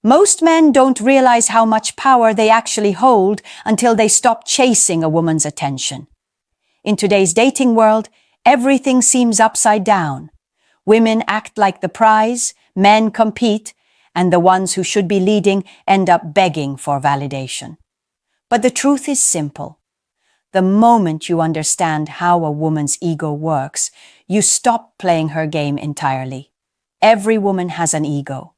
Most men don't realize how much power they actually hold until they stop chasing a woman's attention. In today's dating world, everything seems upside down. Women act like the prize, men compete, and the ones who should be leading end up begging for validation. But the truth is simple. The moment you understand how a woman's ego works, you stop playing her game entirely. Every woman has an ego.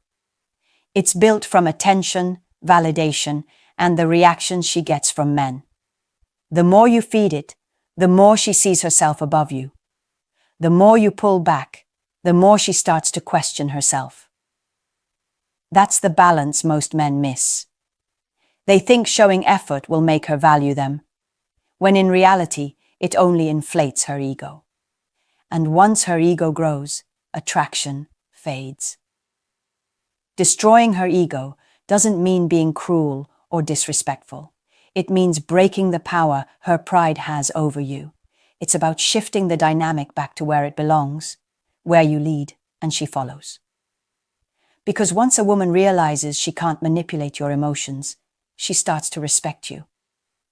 It's built from attention, validation, and the reactions she gets from men. The more you feed it, the more she sees herself above you. The more you pull back, the more she starts to question herself. That's the balance most men miss. They think showing effort will make her value them, when in reality, it only inflates her ego. And once her ego grows, attraction fades. Destroying her ego doesn't mean being cruel or disrespectful. It means breaking the power her pride has over you. It's about shifting the dynamic back to where it belongs, where you lead and she follows. Because once a woman realizes she can't manipulate your emotions, she starts to respect you.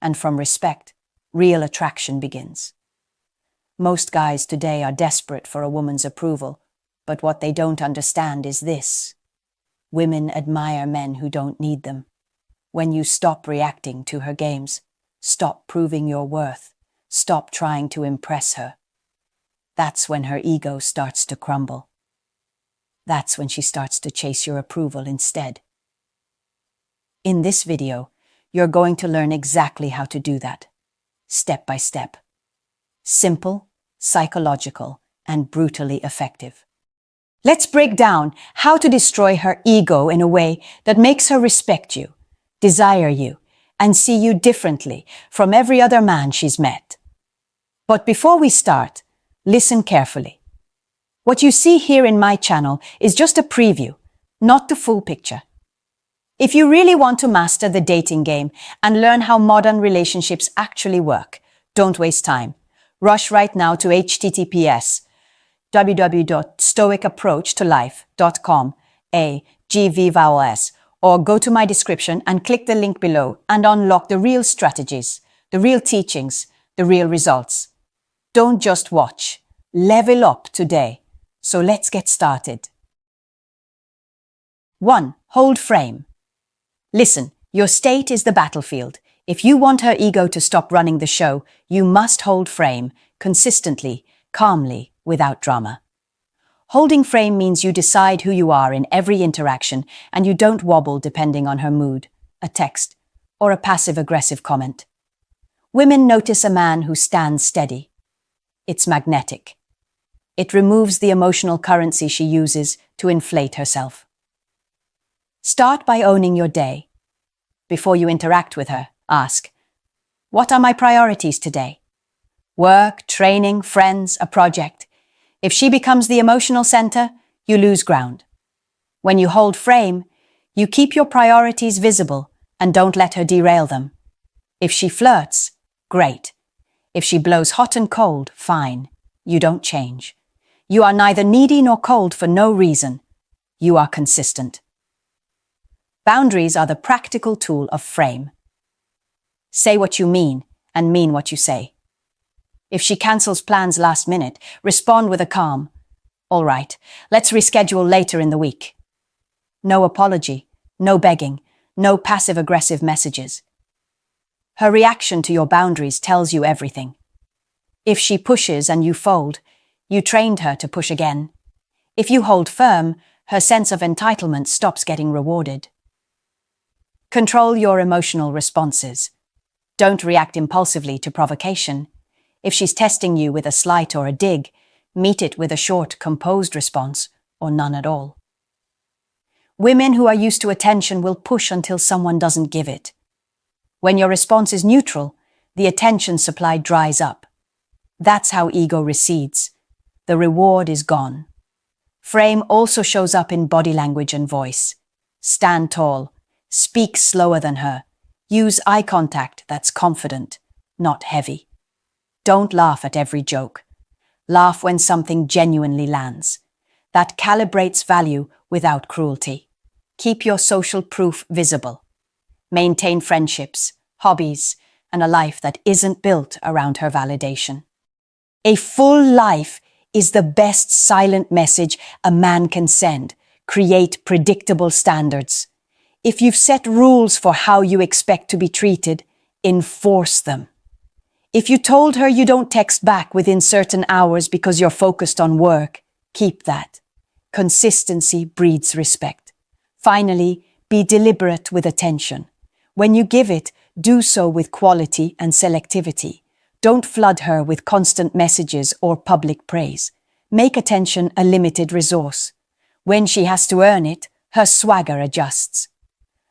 And from respect, real attraction begins. Most guys today are desperate for a woman's approval, but what they don't understand is this. Women admire men who don't need them. When you stop reacting to her games, stop proving your worth, stop trying to impress her, that's when her ego starts to crumble. That's when she starts to chase your approval instead. In this video, you're going to learn exactly how to do that, step by step. Simple, psychological, and brutally effective. Let's break down how to destroy her ego in a way that makes her respect you, desire you, and see you differently from every other man she's met. But before we start, listen carefully. What you see here in my channel is just a preview, not the full picture. If you really want to master the dating game and learn how modern relationships actually work, don't waste time. Rush right now to https://www.stoicapproachtolife.com, or go to my description and click the link below and unlock the real strategies, the real teachings, the real results. Don't just watch. Level up today. So let's get started. 1. Hold frame. Listen, your state is the battlefield. If you want her ego to stop running the show, you must hold frame, consistently, calmly, without drama. Holding frame means you decide who you are in every interaction and you don't wobble depending on her mood, a text, or a passive-aggressive comment. Women notice a man who stands steady. It's magnetic. It removes the emotional currency she uses to inflate herself. Start by owning your day. Before you interact with her, ask, what are my priorities today? Work, training, friends, a project. If she becomes the emotional center, you lose ground. When you hold frame, you keep your priorities visible and don't let her derail them. If she flirts, great. If she blows hot and cold, fine. You don't change. You are neither needy nor cold for no reason. You are consistent. Boundaries are the practical tool of frame. Say what you mean and mean what you say. If she cancels plans last minute, respond with a calm, all right, let's reschedule later in the week. No apology, no begging, no passive-aggressive messages. Her reaction to your boundaries tells you everything. If she pushes and you fold, you trained her to push again. If you hold firm, her sense of entitlement stops getting rewarded. Control your emotional responses. Don't react impulsively to provocation. If she's testing you with a slight or a dig, meet it with a short, composed response, or none at all. Women who are used to attention will push until someone doesn't give it. When your response is neutral, the attention supply dries up. That's how ego recedes. The reward is gone. Frame also shows up in body language and voice. Stand tall. Speak slower than her. Use eye contact that's confident, not heavy. Don't laugh at every joke. Laugh when something genuinely lands. That calibrates value without cruelty. Keep your social proof visible. Maintain friendships, hobbies, and a life that isn't built around her validation. A full life is the best silent message a man can send. Create predictable standards. If you've set rules for how you expect to be treated, enforce them. If you told her you don't text back within certain hours because you're focused on work, keep that. Consistency breeds respect. Finally, be deliberate with attention. When you give it, do so with quality and selectivity. Don't flood her with constant messages or public praise. Make attention a limited resource. When she has to earn it, her swagger adjusts.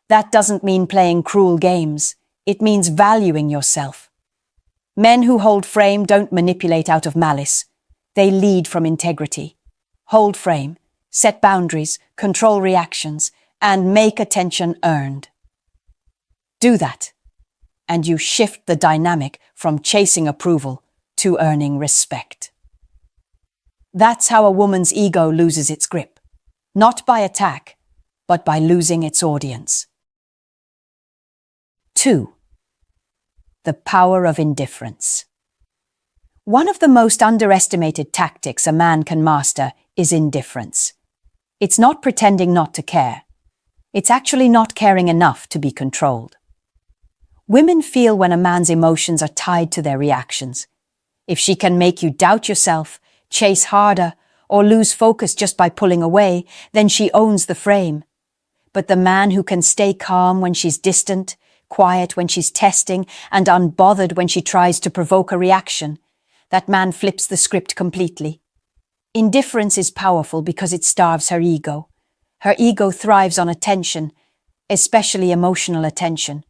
That doesn't mean playing cruel games. It means valuing yourself. Men who hold frame don't manipulate out of malice. They lead from integrity. Hold frame, set boundaries, control reactions, and make attention earned. Do that, and you shift the dynamic from chasing approval to earning respect. That's how a woman's ego loses its grip. Not by attack, but by losing its audience. 2. The power of indifference. One of the most underestimated tactics a man can master is indifference. It's not pretending not to care. It's actually not caring enough to be controlled. Women feel when a man's emotions are tied to their reactions. If she can make you doubt yourself, chase harder, or lose focus just by pulling away, then she owns the frame. But the man who can stay calm when she's distant, quiet when she's testing, and unbothered when she tries to provoke a reaction, that man flips the script completely. Indifference is powerful because it starves her ego. Her ego thrives on attention, especially emotional attention.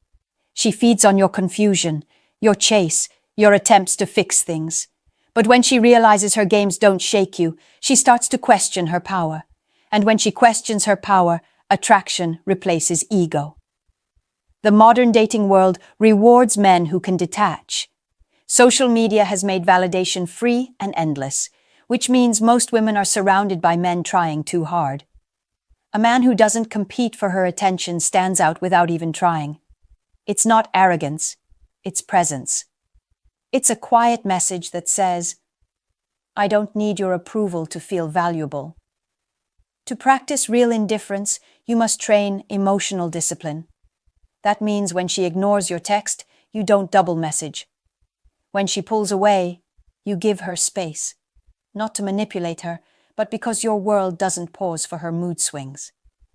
She feeds on your confusion, your chase, your attempts to fix things. But when she realizes her games don't shake you, she starts to question her power. And when she questions her power, attraction replaces ego. The modern dating world rewards men who can detach. Social media has made validation free and endless, which means most women are surrounded by men trying too hard. A man who doesn't compete for her attention stands out without even trying. It's not arrogance, it's presence. It's a quiet message that says, I don't need your approval to feel valuable. To practice real indifference, you must train emotional discipline. That means when she ignores your text, you don't double message. When she pulls away, you give her space. Not to manipulate her, but because your world doesn't pause for her mood swings.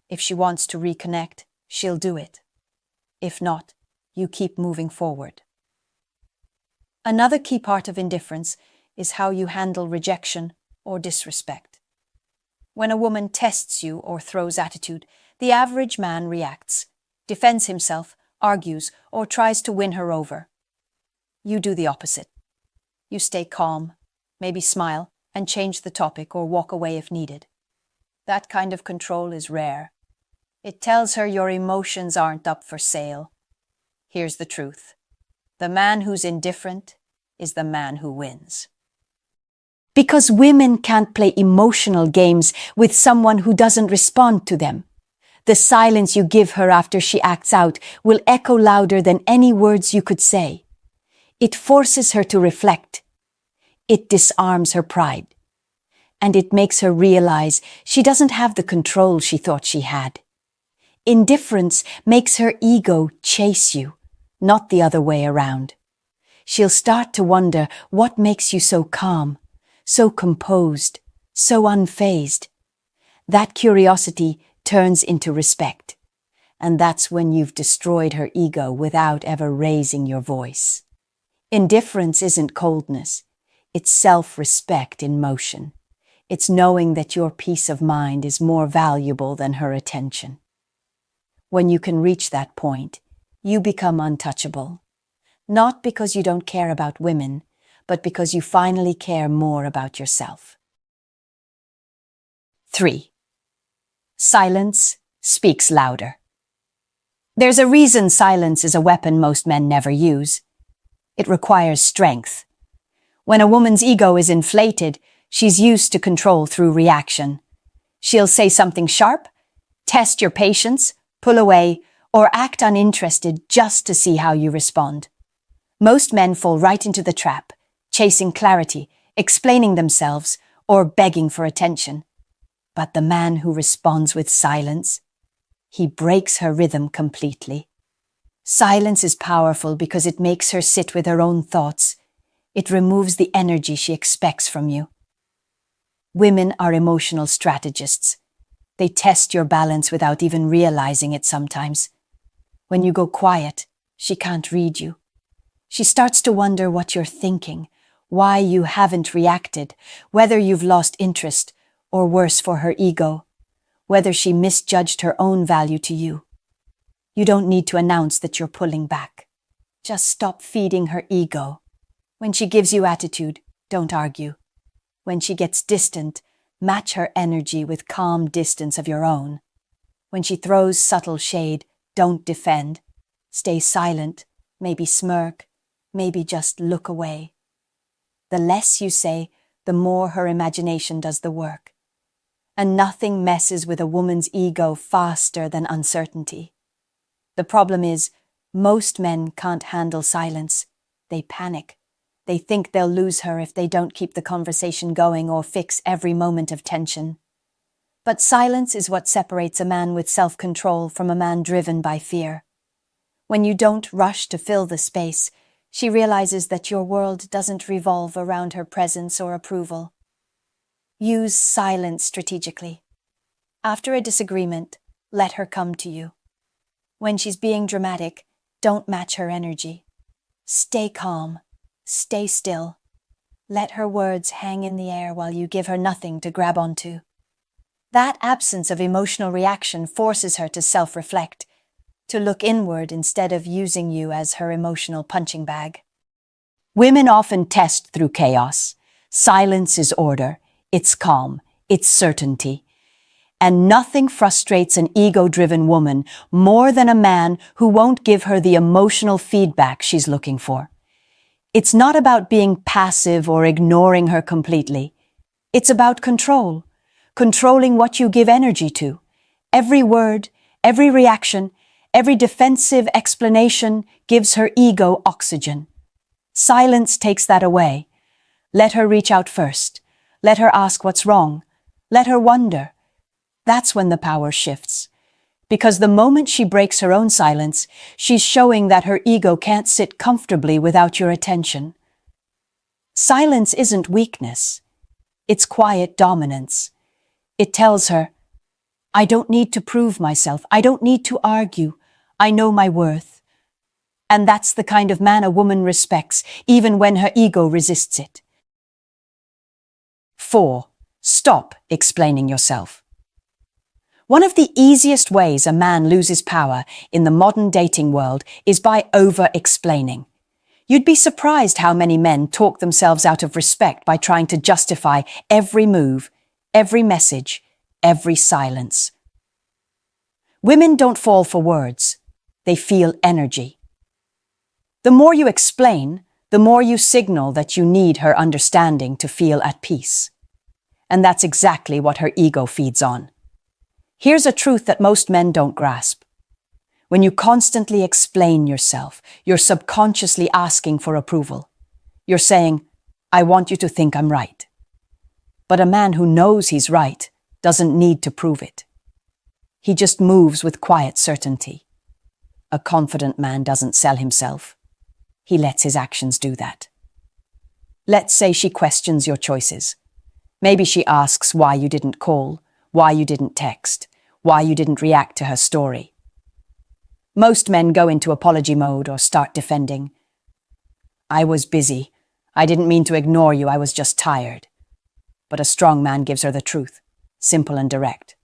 If she wants to reconnect, she'll do it. If not, you keep moving forward. Another key part of indifference is how you handle rejection or disrespect. When a woman tests you or throws attitude, the average man reacts, defends himself, argues, or tries to win her over. You do the opposite. You stay calm, maybe smile, and change the topic or walk away if needed. That kind of control is rare. It tells her your emotions aren't up for sale. Here's the truth. The man who's indifferent is the man who wins. Because women can't play emotional games with someone who doesn't respond to them. The silence you give her after she acts out will echo louder than any words you could say. It forces her to reflect. It disarms her pride. And it makes her realize she doesn't have the control she thought she had. Indifference makes her ego chase you, not the other way around. She'll start to wonder what makes you so calm, so composed, so unfazed. That curiosity turns into respect. And that's when you've destroyed her ego without ever raising your voice. Indifference isn't coldness. It's self-respect in motion. It's knowing that your peace of mind is more valuable than her attention. When you can reach that point, you become untouchable. Not because you don't care about women, but because you finally care more about yourself. 3. Silence speaks louder. There's a reason silence is a weapon most men never use. It requires strength. When a woman's ego is inflated, she's used to control through reaction. She'll say something sharp, test your patience, pull away, or act uninterested just to see how you respond. Most men fall right into the trap, chasing clarity, explaining themselves, or begging for attention. But the man who responds with silence, he breaks her rhythm completely. Silence is powerful because it makes her sit with her own thoughts. It removes the energy she expects from you. Women are emotional strategists. They test your balance without even realizing it sometimes. When you go quiet, she can't read you. She starts to wonder what you're thinking, why you haven't reacted, whether you've lost interest, or worse for her ego, whether she misjudged her own value to you. You don't need to announce that you're pulling back. Just stop feeding her ego. When she gives you attitude, don't argue. When she gets distant, match her energy with calm distance of your own. When she throws subtle shade, don't defend. Stay silent, maybe smirk, maybe just look away. The less you say, the more her imagination does the work. And nothing messes with a woman's ego faster than uncertainty. The problem is, most men can't handle silence. They panic. They think they'll lose her if they don't keep the conversation going or fix every moment of tension. But silence is what separates a man with self-control from a man driven by fear. When you don't rush to fill the space, she realizes that your world doesn't revolve around her presence or approval. Use silence strategically. After a disagreement, let her come to you. When she's being dramatic, don't match her energy. Stay calm. Stay still. Let her words hang in the air while you give her nothing to grab onto. That absence of emotional reaction forces her to self-reflect, to look inward instead of using you as her emotional punching bag. Women often test through chaos. Silence is order, it's calm, it's certainty. And nothing frustrates an ego-driven woman more than a man who won't give her the emotional feedback she's looking for. It's not about being passive or ignoring her completely. It's about control, controlling what you give energy to. Every word, every reaction, every defensive explanation gives her ego oxygen. Silence takes that away. Let her reach out first. Let her ask what's wrong. Let her wonder. That's when the power shifts. Because the moment she breaks her own silence, she's showing that her ego can't sit comfortably without your attention. Silence isn't weakness. It's quiet dominance. It tells her, I don't need to prove myself. I don't need to argue. I know my worth. And that's the kind of man a woman respects, even when her ego resists it. 4. Stop explaining yourself. One of the easiest ways a man loses power in the modern dating world is by over-explaining. You'd be surprised how many men talk themselves out of respect by trying to justify every move, every message, every silence. Women don't fall for words. They feel energy. The more you explain, the more you signal that you need her understanding to feel at peace. And that's exactly what her ego feeds on. Here's a truth that most men don't grasp. When you constantly explain yourself, you're subconsciously asking for approval. You're saying, I want you to think I'm right. But a man who knows he's right doesn't need to prove it. He just moves with quiet certainty. A confident man doesn't sell himself. He lets his actions do that. Let's say she questions your choices. Maybe she asks why you didn't call, why you didn't text, why you didn't react to her story. Most men go into apology mode or start defending. I was busy. I didn't mean to ignore you. I was just tired. But a strong man gives her the truth, simple and direct.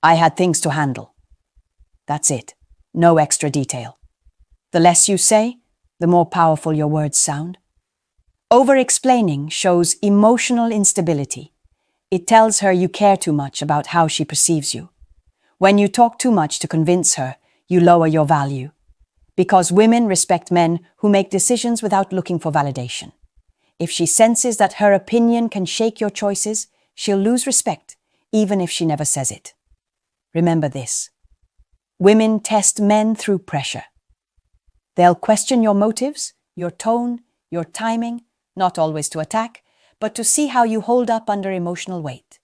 I had things to handle. That's it. No extra detail. The less you say, the more powerful your words sound. Over-explaining shows emotional instability. It tells her you care too much about how she perceives you. When you talk too much to convince her, you lower your value. Because women respect men who make decisions without looking for validation. If she senses that her opinion can shake your choices, she'll lose respect, even if she never says it. Remember this. Women test men through pressure. They'll question your motives, your tone, your timing, not always to attack, but to see how you hold up under emotional weight.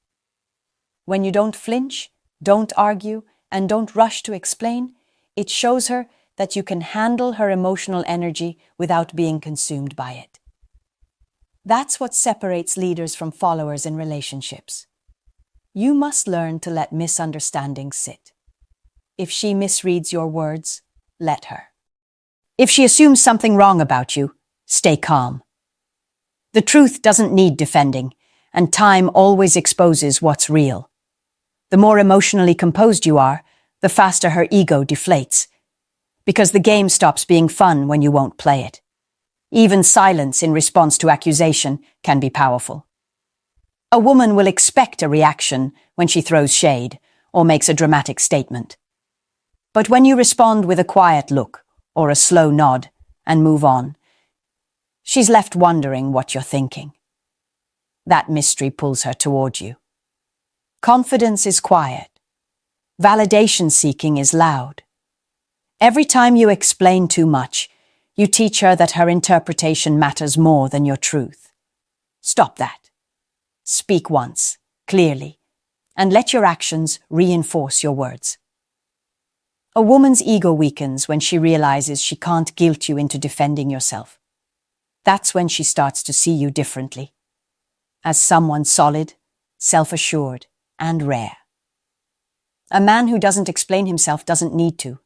When you don't flinch, don't argue, and don't rush to explain, it shows her that you can handle her emotional energy without being consumed by it. That's what separates leaders from followers in relationships. You must learn to let misunderstandings sit. If she misreads your words, let her. If she assumes something wrong about you, stay calm. The truth doesn't need defending, and time always exposes what's real. The more emotionally composed you are, the faster her ego deflates, because the game stops being fun when you won't play it. Even silence in response to accusation can be powerful. A woman will expect a reaction when she throws shade or makes a dramatic statement. But when you respond with a quiet look or a slow nod and move on, she's left wondering what you're thinking. That mystery pulls her toward you. Confidence is quiet. Validation seeking is loud. Every time you explain too much, you teach her that her interpretation matters more than your truth. Stop that. Speak once, clearly, and let your actions reinforce your words. A woman's ego weakens when she realizes she can't guilt you into defending yourself. That's when she starts to see you differently, as someone solid, self-assured, and rare. A man who doesn't explain himself doesn't need to.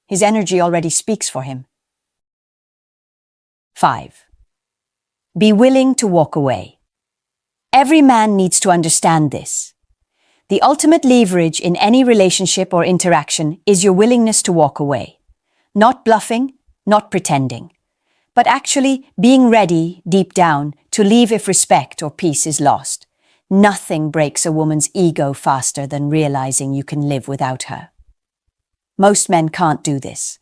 His energy already speaks for him. 5. Be willing to walk away. Every man needs to understand this. The ultimate leverage in any relationship or interaction is your willingness to walk away. Not bluffing, not pretending, but actually being ready, deep down, to leave if respect or peace is lost. Nothing breaks a woman's ego faster than realizing you can live without her. Most men can't do this.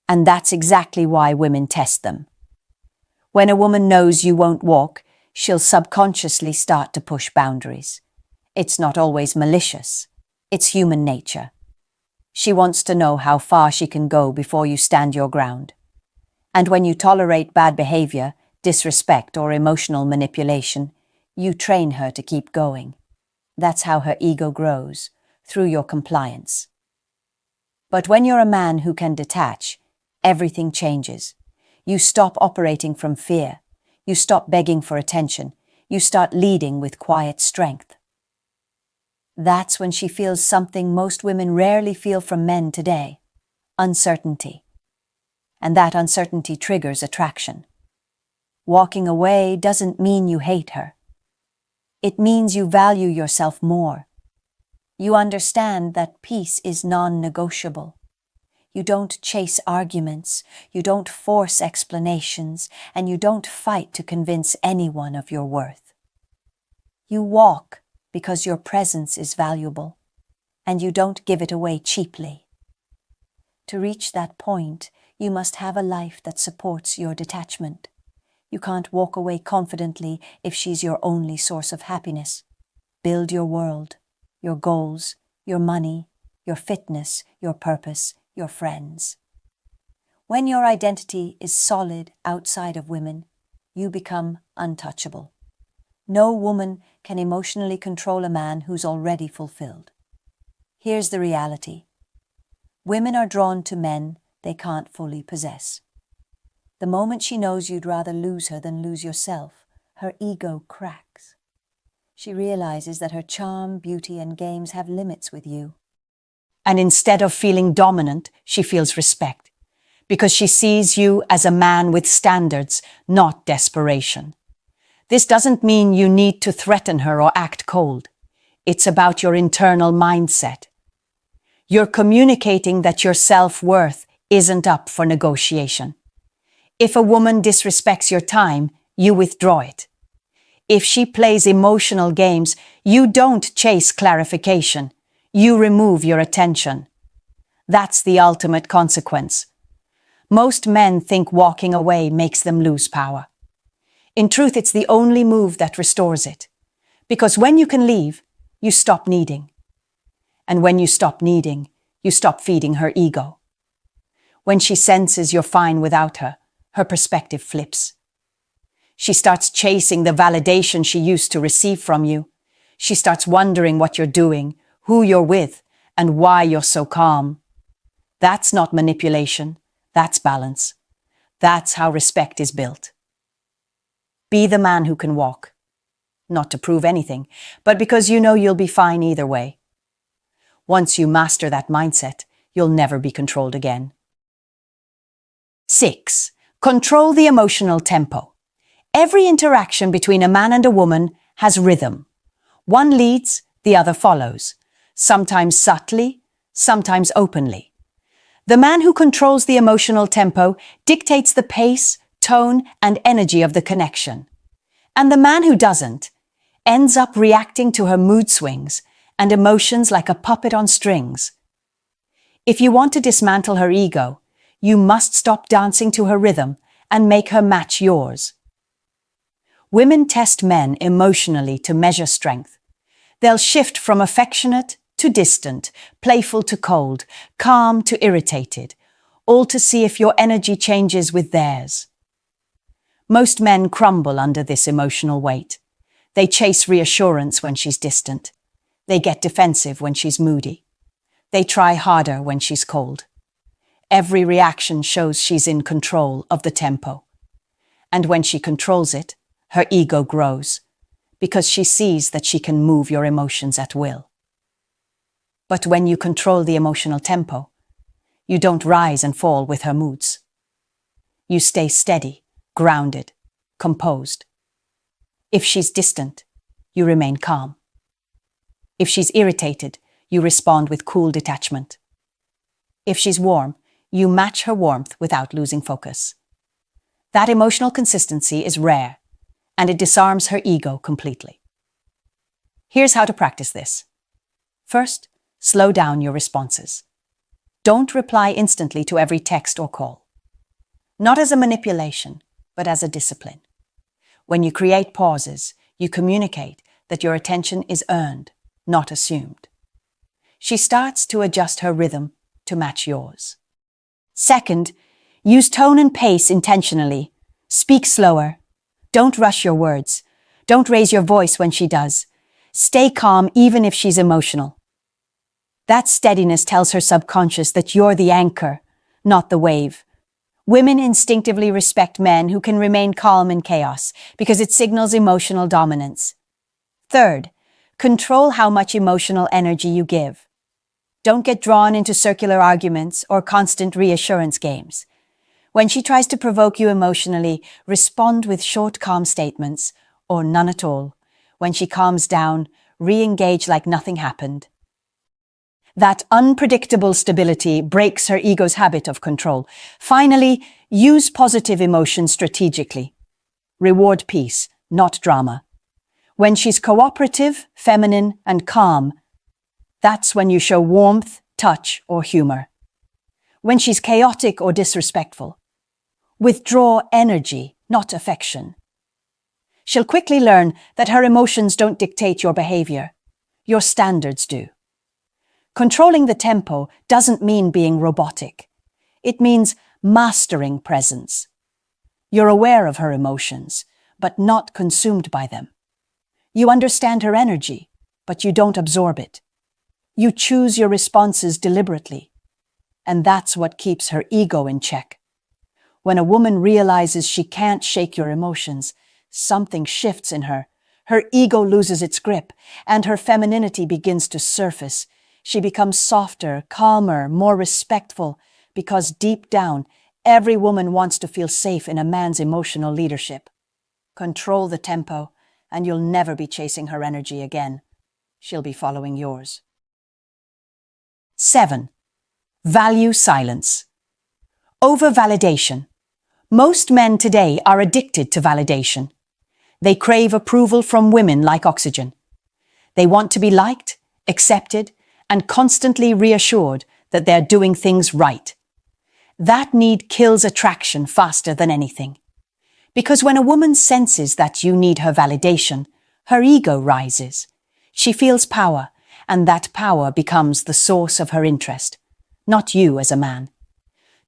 And that's exactly why women test them. When a woman knows you won't walk, she'll subconsciously start to push boundaries. It's not always malicious. It's human nature. She wants to know how far she can go before you stand your ground. And when you tolerate bad behavior, disrespect, or emotional manipulation, you train her to keep going. That's how her ego grows, through your compliance. But when you're a man who can detach, everything changes. You stop operating from fear. You stop begging for attention. You start leading with quiet strength. That's when she feels something most women rarely feel from men today: uncertainty. And that uncertainty triggers attraction. Walking away doesn't mean you hate her. It means you value yourself more. You understand that peace is non-negotiable. You don't chase arguments, you don't force explanations, and you don't fight to convince anyone of your worth. You walk because your presence is valuable, and you don't give it away cheaply. To reach that point, you must have a life that supports your detachment. You can't walk away confidently if she's your only source of happiness. Build your world, your goals, your money, your fitness, your purpose, your friends. When your identity is solid outside of women, you become untouchable. No woman can emotionally control a man who's already fulfilled. Here's the reality. Women are drawn to men they can't fully possess. The moment she knows you'd rather lose her than lose yourself, her ego cracks. She realizes that her charm, beauty, and games have limits with you. And instead of feeling dominant, she feels respect, because she sees you as a man with standards, not desperation. This doesn't mean you need to threaten her or act cold. It's about your internal mindset. You're communicating that your self-worth isn't up for negotiation. If a woman disrespects your time, you withdraw it. If she plays emotional games, you don't chase clarification. You remove your attention. That's the ultimate consequence. Most men think walking away makes them lose power. In truth, it's the only move that restores it. Because when you can leave, you stop needing. And when you stop needing, you stop feeding her ego. When she senses you're fine without her, her perspective flips. She starts chasing the validation she used to receive from you. She starts wondering what you're doing, who you're with, and why you're so calm. That's not manipulation. That's balance. That's how respect is built. Be the man who can walk. Not to prove anything, but because you know you'll be fine either way. Once you master that mindset, you'll never be controlled again. 6. Control the emotional tempo. Every interaction between a man and a woman has rhythm. One leads, the other follows, sometimes subtly, sometimes openly. The man who controls the emotional tempo dictates the pace, tone, and energy of the connection. And the man who doesn't ends up reacting to her mood swings and emotions like a puppet on strings. If you want to dismantle her ego, you must stop dancing to her rhythm and make her match yours. Women test men emotionally to measure strength. They'll shift from affectionate to distant, playful to cold, calm to irritated, all to see if your energy changes with theirs. Most men crumble under this emotional weight. They chase reassurance when she's distant. They get defensive when she's moody. They try harder when she's cold. Every reaction shows she's in control of the tempo. And when she controls it, her ego grows, because she sees that she can move your emotions at will. But when you control the emotional tempo, you don't rise and fall with her moods. You stay steady, grounded, composed. If she's distant, you remain calm. If she's irritated, you respond with cool detachment. If she's warm, you match her warmth without losing focus. That emotional consistency is rare, and it disarms her ego completely. Here's how to practice this. First, slow down your responses. Don't reply instantly to every text or call. Not as a manipulation, but as a discipline. When you create pauses, you communicate that your attention is earned, not assumed. She starts to adjust her rhythm to match yours. Second, use tone and pace intentionally. Speak slower. Don't rush your words. Don't raise your voice when she does. Stay calm even if she's emotional. That steadiness tells her subconscious that you're the anchor, not the wave. Women instinctively respect men who can remain calm in chaos because it signals emotional dominance. Third, control how much emotional energy you give. Don't get drawn into circular arguments or constant reassurance games. When she tries to provoke you emotionally, respond with short, calm statements, or none at all. When she calms down, re-engage like nothing happened. That unpredictable stability breaks her ego's habit of control. Finally, use positive emotion strategically. Reward peace, not drama. When she's cooperative, feminine, and calm, that's when you show warmth, touch, or humor. When she's chaotic or disrespectful, withdraw energy, not affection. She'll quickly learn that her emotions don't dictate your behavior. Your standards do. Controlling the tempo doesn't mean being robotic. It means mastering presence. You're aware of her emotions, but not consumed by them. You understand her energy, but you don't absorb it. You choose your responses deliberately, and that's what keeps her ego in check. When a woman realizes she can't shake your emotions, something shifts in her. Her ego loses its grip, and her femininity begins to surface. She becomes softer, calmer, more respectful, because deep down, every woman wants to feel safe in a man's emotional leadership. Control the tempo, and you'll never be chasing her energy again. She'll be following yours. 7. Value silence. Over-validation. Most men today are addicted to validation. They crave approval from women like oxygen. They want to be liked, accepted, and constantly reassured that they're doing things right. That need kills attraction faster than anything. Because when a woman senses that you need her validation, her ego rises. She feels power, and that power becomes the source of her interest, not you as a man.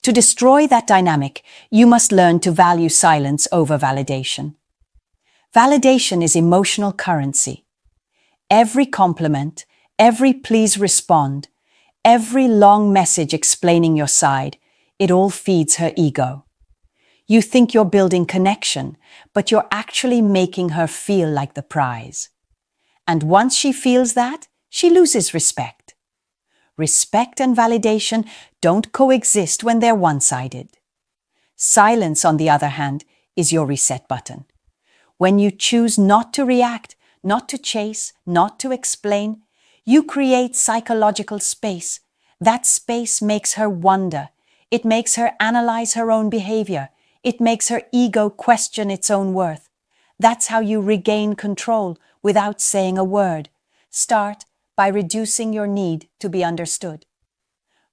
To destroy that dynamic, you must learn to value silence over validation. Validation is emotional currency. Every compliment, every please respond, every long message explaining your side, it all feeds her ego. You think you're building connection, but you're actually making her feel like the prize. And once she feels that, she loses respect. Respect and validation don't coexist when they're one-sided. Silence, on the other hand, is your reset button. When you choose not to react, not to chase, not to explain, you create psychological space. That space makes her wonder. It makes her analyze her own behavior. It makes her ego question its own worth. That's how you regain control without saying a word. Start by reducing your need to be understood.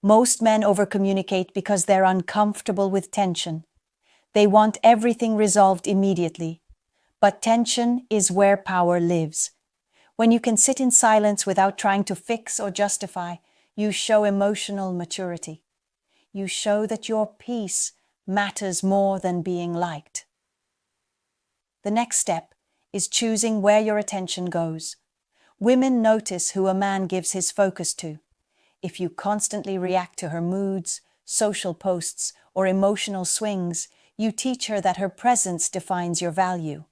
Most men overcommunicate because they're uncomfortable with tension. They want everything resolved immediately. But tension is where power lives. When you can sit in silence without trying to fix or justify, you show emotional maturity. You show that your peace matters more than being liked. The next step is choosing where your attention goes. Women notice who a man gives his focus to. If you constantly react to her moods, social posts, or emotional swings, you teach her that her presence defines your value.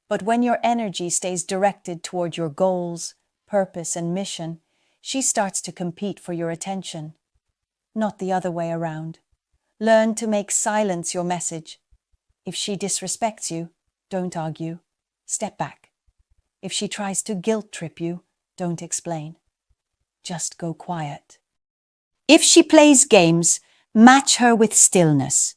But when your energy stays directed toward your goals, purpose, and mission, she starts to compete for your attention, not the other way around. Learn to make silence your message. If she disrespects you, don't argue. Step back. If she tries to guilt trip you, don't explain. Just go quiet. If she plays games, match her with stillness.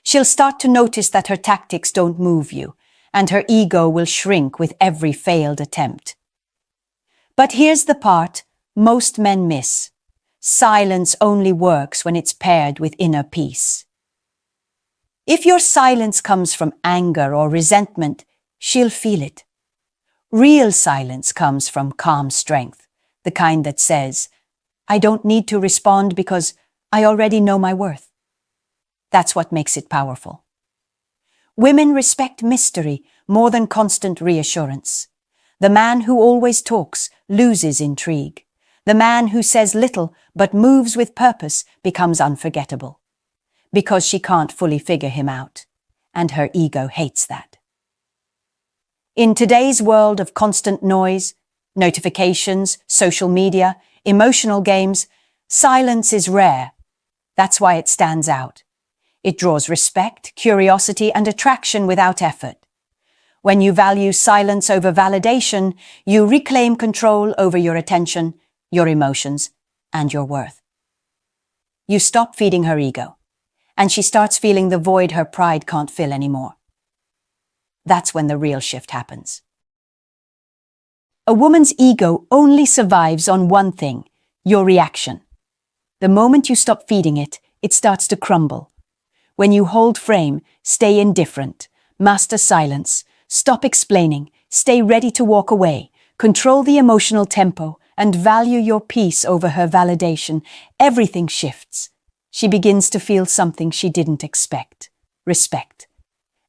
She'll start to notice that her tactics don't move you, and her ego will shrink with every failed attempt. But here's the part most men miss. Silence only works when it's paired with inner peace. If your silence comes from anger or resentment, she'll feel it. Real silence comes from calm strength, the kind that says, I don't need to respond because I already know my worth. That's what makes it powerful. Women respect mystery more than constant reassurance. The man who always talks loses intrigue. The man who says little but moves with purpose becomes unforgettable. Because she can't fully figure him out, and her ego hates that. In today's world of constant noise, notifications, social media, emotional games, silence is rare. That's why it stands out. It draws respect, curiosity, and attraction without effort. When you value silence over validation, you reclaim control over your attention, your emotions, and your worth. You stop feeding her ego, and she starts feeling the void her pride can't fill anymore. That's when the real shift happens. A woman's ego only survives on one thing, your reaction. The moment you stop feeding it, it starts to crumble. When you hold frame, stay indifferent, master silence, stop explaining, stay ready to walk away, control the emotional tempo, and value your peace over her validation, everything shifts. She begins to feel something she didn't expect, respect.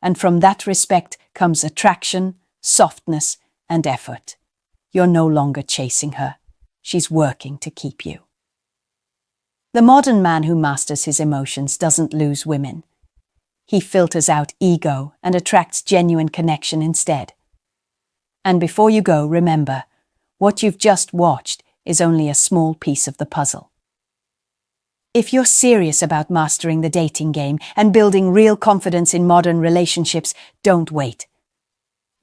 And from that respect comes attraction, softness, and effort. You're no longer chasing her. She's working to keep you. The modern man who masters his emotions doesn't lose women. He filters out ego and attracts genuine connection instead. And before you go, remember, what you've just watched is only a small piece of the puzzle. If you're serious about mastering the dating game and building real confidence in modern relationships, don't wait.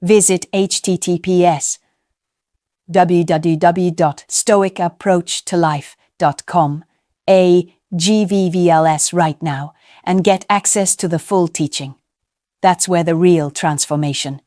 Visit https://www.stoicapproachtolife.com, AGVVLS right now, and get access to the full teaching. That's where the real transformation